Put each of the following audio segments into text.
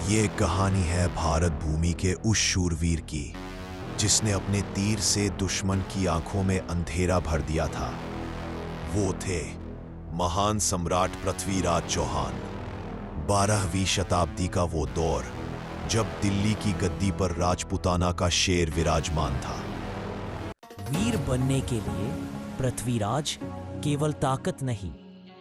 ये कहानी है भारत भूमि के उस शूरवीर की जिसने अपने तीर से दुश्मन की आंखों में अंधेरा भर दिया था। वो थे महान सम्राट पृथ्वीराज चौहान। 12वीं शताब्दी का वो दौर जब दिल्ली की गद्दी पर राजपूताना का शेर विराजमान था। वीर बनने के लिए पृथ्वीराज केवल ताकत नहीं,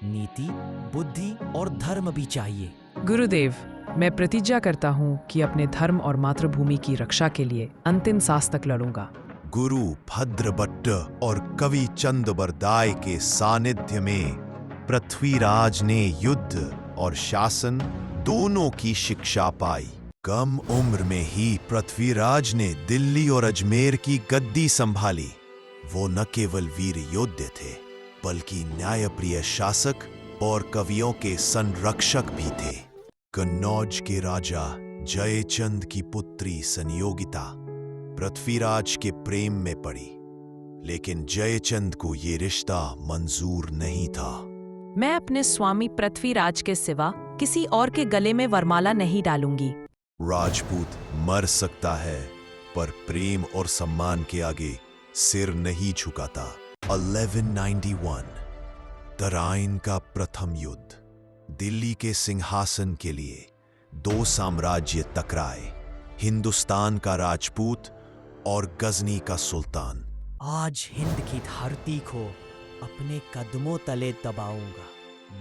नीति, बुद्धि और धर्म भी चाहिए। गुरुदेव, मैं प्रतिज्ञा करता हूँ कि अपने धर्म और मातृभूमि की रक्षा के लिए अंतिम सांस तक लड़ूंगा। गुरु भद्रभट्ट और कवि चंद्रबरदाय के सानिध्य में पृथ्वीराज ने युद्ध और शासन दोनों की शिक्षा पाई। कम उम्र में ही पृथ्वीराज ने दिल्ली और अजमेर की गद्दी संभाली। वो न केवल वीर योद्धे थे बल्कि न्यायप्रिय शासक और कवियों के संरक्षक भी थे। कन्नौज के राजा जयचंद की पुत्री संयोगिता पृथ्वीराज के प्रेम में पड़ी, लेकिन जयचंद को ये रिश्ता मंजूर नहीं था। मैं अपने स्वामी पृथ्वीराज के सिवा किसी और के गले में वरमाला नहीं डालूंगी। राजपूत मर सकता है पर प्रेम और सम्मान के आगे सिर नहीं झुकाता। 1191 तराइन का प्रथम युद्ध। दिल्ली के सिंहासन के लिए दो साम्राज्य टकराए, हिंदुस्तान का राजपूत और गजनी का सुल्तान। आज हिंद की धरती को अपने कदमों तले दबाऊंगा।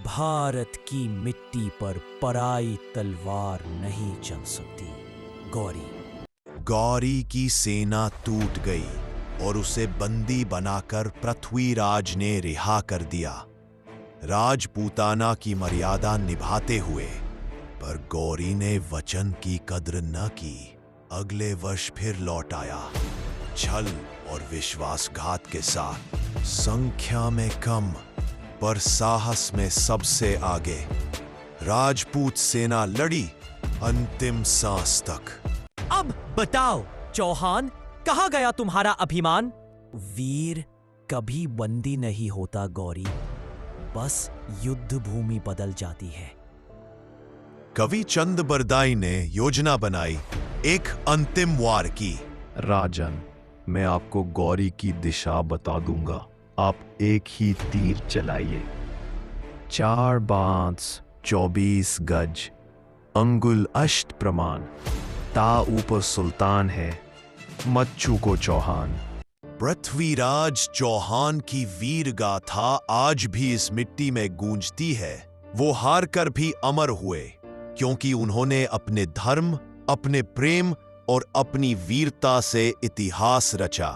भारत की मिट्टी पर पराई तलवार नहीं चल सकती। गौरी की सेना टूट गई और उसे बंदी बनाकर पृथ्वीराज ने रिहा कर दिया, राजपूताना की मर्यादा निभाते हुए। पर गौरी ने वचन की कद्र न की। अगले वर्ष फिर लौट आया, छल और विश्वासघात के साथ। संख्या में कम पर साहस में सबसे आगे राजपूत सेना लड़ी अंतिम सांस तक। अब बताओ चौहान, कहाँ गया तुम्हारा अभिमान? वीर कभी बंदी नहीं होता गौरी, बस युद्ध भूमि बदल जाती है। कवि चंद्रबरदाई ने योजना बनाई, एक अंतिम वार की। राजन, मैं आपको गौरी की दिशा बता दूंगा। आप एक ही तीर चलाइए। 4 बांस 24 गज, अंगुल अष्ट प्रमाण। ता ऊपर सुल्तान है, मत चूको चौहान। पृथ्वीराज चौहान की वीर गाथा आज भी इस मिट्टी में गूंजती है। वो हार कर भी अमर हुए क्योंकि उन्होंने अपने धर्म, अपने प्रेम और अपनी वीरता से इतिहास रचा।